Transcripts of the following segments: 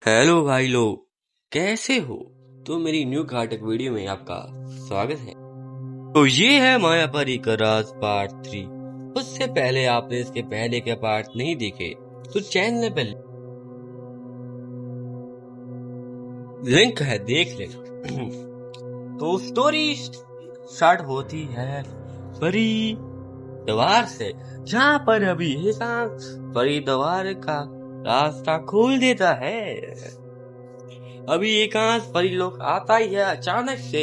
Hello भाई लोग, कैसे हो? तो मेरी न्यू घाटक वीडियो में आपका स्वागत है। तो ये है मायापरी का राज पार्ट 3। उससे पहले आपने इसके पहले के पार्ट नहीं देखे तो चैनल पे लिंक है, देख ले। तो स्टोरी स्टार्ट होती है परी द्वार से, जहाँ पर अभी एकांत परी द्वार का रास्ता खोल देता है। अभी एकांत परिलोक आता ही है, अचानक से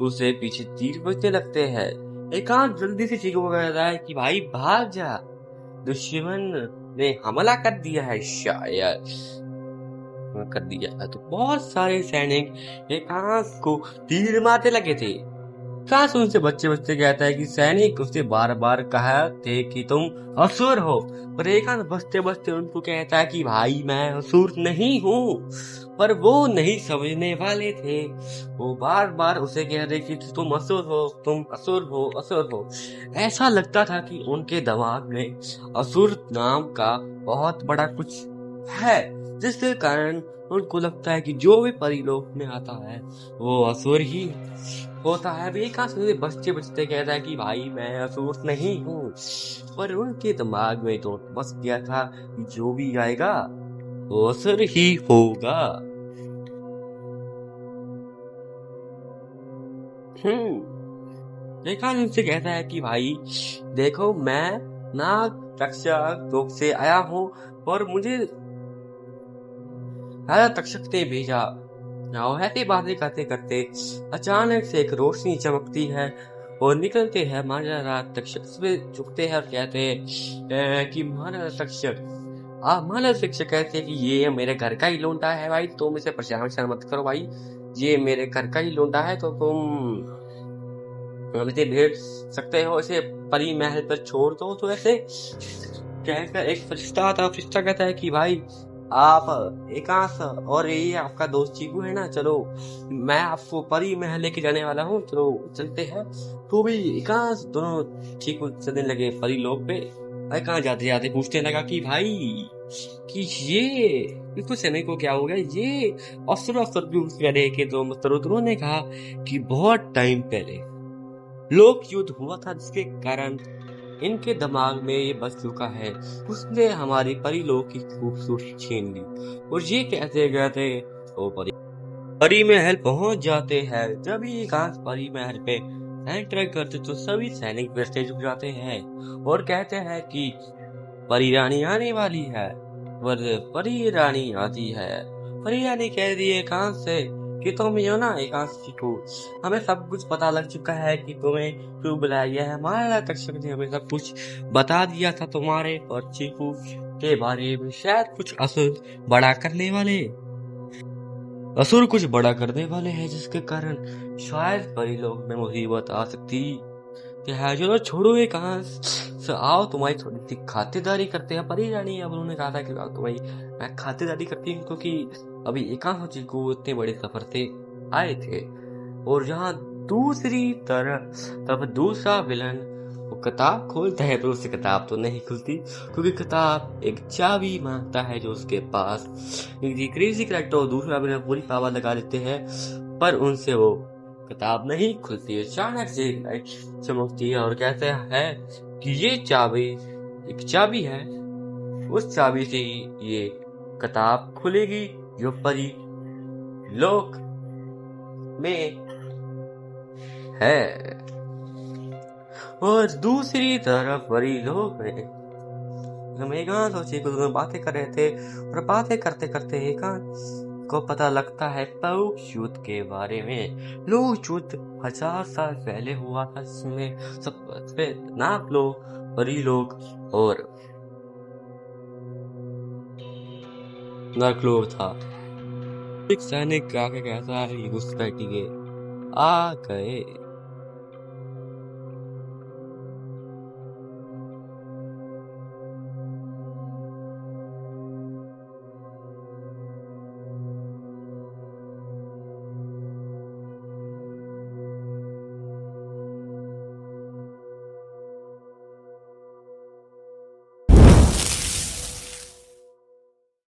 उसे पीछे तीर बजने लगते हैं। एकांत जल्दी से चीख कहता है कि भाई भाग जा, दुश्मन ने हमला कर दिया है, शायद कर दिया है। तो बहुत सारे सैनिक एकांत को तीर मारने लगे थे। काश उनसे बच्चे बच्चे कहता है कि सैनिक उससे बार बार कहा थे कि तुम असुर हो, पर एकांत बचते बचते उनको कहता है कि भाई मैं असुर नहीं हूँ। पर वो नहीं समझने वाले थे। वो बार बार उसे कह रहे कि तुम असुर हो, तुम असुर हो, असुर हो। ऐसा लगता था कि उनके दिमाग में असुर नाम का बहुत बड़ा कुछ है, जिसके कारण उनको लगता है कि जो भी परिलोक में आता है वो असुर ही होता है। अभी कहाँ से बचते बचते कहता है कि भाई मैं असुर नहीं हूँ, पर उनके दिमाग में तो बस गया था कि जो भी आएगा वो असुर ही होगा। देखा उनसे कहता है कि भाई देखो, मैं नाग तक्षक लोक से आया हूँ और मुझे राजा तक्षक ने भेजा। ऐसी बातें करते करते अचानक से एक रोशनी चमकती है और निकलते हैं महाराजा तक्षक पे झुकते हैं और कहते हैं कि महाराजा तक्षक, महाराजा तक्षक कहते हैं कि ये मेरे घर का ही लौंडा है भाई, तुम इसे परेशान मत करो भाई, ये मेरे घर का ही लौंडा है, तो तुम इसे भेज सकते हो, इसे परी महल पर छोड़ दो। तो ऐसे कहकर एक फरिश्ता आता है। फरिश्ता कहता है कि भाई आप एकांश और ये आपका दोस्त चीकू है ना, चलो मैं आपको परी महल लेके जाने वाला हूँ, चलो चलते हैं। तो भी एकांश दोनों चीकू चलने लगे परी लोक पे। एकांश जाते जाते पूछने लगा कि भाई कि ये इनको सैनिक को क्या हो गया, ये असुर के दो मित्रों ने कहा कि बहुत टाइम पहले लोक युद्ध हुआ था, जिसके कारण इनके दिमाग में ये बस चुका है, उसने हमारी परिलोक की खूबसूरती छीन ली। और ये कहते कहते वो परी महल पहुंच जाते हैं। जब ये कांच परी महल पे एंटर करते तो सभी सैनिक बैठते झुक जाते हैं और कहते हैं कि परी रानी आने वाली है। पर परी रानी आती है। परी रानी कह दिए कांच से कि तुम यो ना एकांश सीखो, हमें सब कुछ पता लग चुका है कि तुम्हें क्यों बुलाया गया है। हमारा तक्षक ने हमें सब कुछ बता दिया था तुम्हारे और चीकू के बारे में, शायद कुछ असुर कुछ बड़ा करने वाले हैं, जिसके कारण शायद परिलोक में मुसीबत आ सकती है। चलो छोड़ो ये कहाँ से, आओ तुम्हारी थोड़ी सी खातिरदारी करते हैं। परी रानी अब उन्होंने कहा था कि तुम्हारी मैं खातिरदारी करती हूँ, क्योंकि अभी एकांश जी को इतने बड़े सफर से आए थे। और जहाँ दूसरी तरफ दूसरा विलन वो किताब खोलता है, पर उससे किताब तो नहीं खुलती, क्योंकि किताब एक चाबी मांगता है जो उसके पास। क्रेजी कैरेक्टर दूसरा विलन पूरी पावर लगा देते हैं, पर उनसे वो किताब नहीं खुलती। अचानक से लाइट चमकती है और कहते हैं कि ये चाबी एक चाबी है, उस चाबी से ही ये किताब खुलेगी जो परी लोक में है। और दूसरी तरफ परी लोक में एकांत और चीकू दोनों बातें कर रहे थे, और बातें करते करते एकांत को पता लगता है लोक युद्ध के बारे में। लोक युद्ध 1000 साल पहले हुआ था, जिसमें सब नाग लोग, परी लोग और नरक लोग था। एक सैनिक आके कहता है कि घुसपैठिए आ गए।